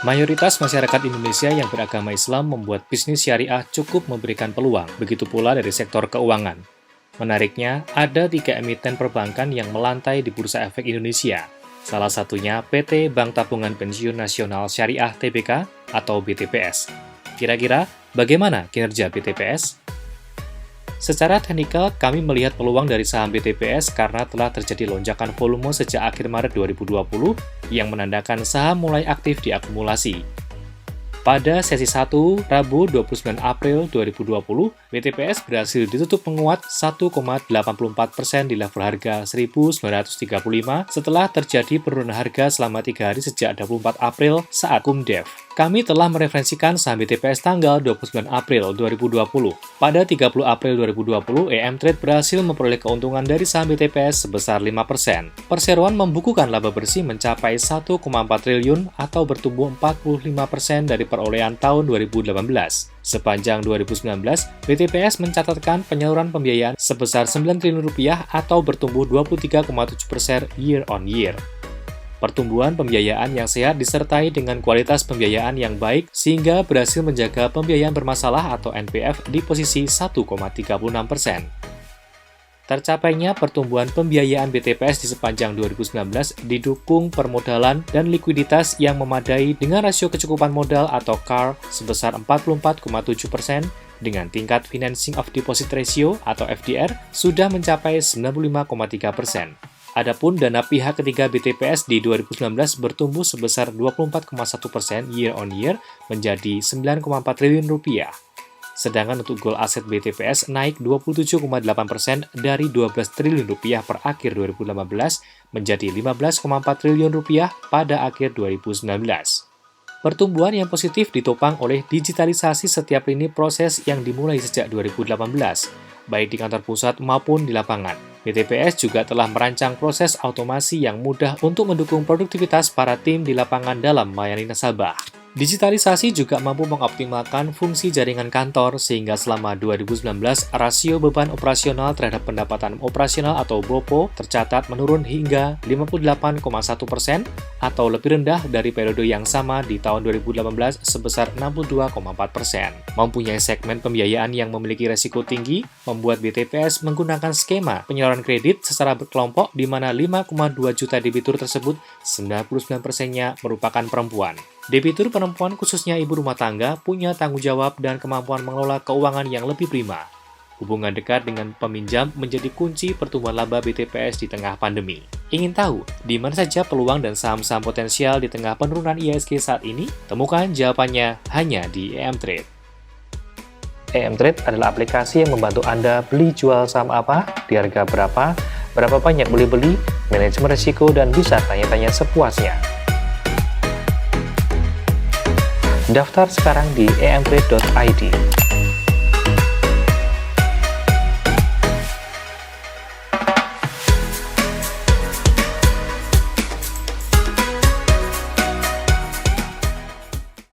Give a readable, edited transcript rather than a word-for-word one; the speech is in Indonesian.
Mayoritas masyarakat Indonesia yang beragama Islam membuat bisnis syariah cukup memberikan peluang, begitu pula dari sektor keuangan. Menariknya, ada 3 emiten perbankan yang melantai di Bursa Efek Indonesia. Salah satunya PT Bank Tabungan Pensiun Nasional Syariah Tbk atau BTPS. Kira-kira bagaimana kinerja BTPS? Secara teknikal, kami melihat peluang dari saham BTPS karena telah terjadi lonjakan volume sejak akhir Maret 2020 yang menandakan saham mulai aktif diakumulasi. Pada sesi 1, Rabu 29 April 2020, BTPS berhasil ditutup menguat 1,84% di level harga 1.935 setelah terjadi penurunan harga selama 3 hari sejak 24 April saat Kumdev. Kami telah mereferensikan saham BTPS tanggal 29 April 2020. Pada 30 April 2020, EM Trade berhasil memperoleh keuntungan dari saham BTPS sebesar 5%. Perseroan membukukan laba bersih mencapai 1,4 triliun atau bertumbuh 45% dari perolehan tahun 2018. Sepanjang 2019, BTPS mencatatkan penyaluran pembiayaan sebesar 9 triliun rupiah atau bertumbuh 23,7% year on year. Pertumbuhan pembiayaan yang sehat disertai dengan kualitas pembiayaan yang baik sehingga berhasil menjaga pembiayaan bermasalah atau NPF di posisi 1,36%. Tercapainya pertumbuhan pembiayaan BTPS di sepanjang 2019 didukung permodalan dan likuiditas yang memadai dengan rasio kecukupan modal atau CAR sebesar 44,7% dengan tingkat Financing of Deposit Ratio atau FDR sudah mencapai 95,3%. Adapun dana pihak ketiga BTPS di 2019 bertumbuh sebesar 24,1% year on year menjadi 9,4 triliun rupiah. Sedangkan untuk goal aset BTPS naik 27,8% dari 12 triliun rupiah per akhir 2018 menjadi 15,4 triliun rupiah pada akhir 2019. Pertumbuhan yang positif ditopang oleh digitalisasi setiap lini proses yang dimulai sejak 2018, baik di kantor pusat maupun di lapangan. BTPS juga telah merancang proses otomasi yang mudah untuk mendukung produktivitas para tim di lapangan dalam melayani nasabah. Digitalisasi juga mampu mengoptimalkan fungsi jaringan kantor sehingga selama 2019 rasio beban operasional terhadap pendapatan operasional atau BOPO tercatat menurun hingga 58,1% atau lebih rendah dari periode yang sama di tahun 2018 sebesar 62,4%. Mempunyai segmen pembiayaan yang memiliki resiko tinggi, membuat BTPS menggunakan skema penyaluran kredit secara berkelompok di mana 5,2 juta debitur tersebut 99%-nya merupakan perempuan. Debitur perempuan khususnya ibu rumah tangga punya tanggung jawab dan kemampuan mengelola keuangan yang lebih prima. Hubungan dekat dengan peminjam menjadi kunci pertumbuhan laba BTPS di tengah pandemi. Ingin tahu di mana saja peluang dan saham-saham potensial di tengah penurunan IHSG saat ini? Temukan jawabannya hanya di EM Trade. EM Trade adalah aplikasi yang membantu Anda beli jual saham apa, di harga berapa banyak beli-beli, manajemen risiko, dan bisa tanya-tanya sepuasnya. Daftar sekarang di emtrade.id.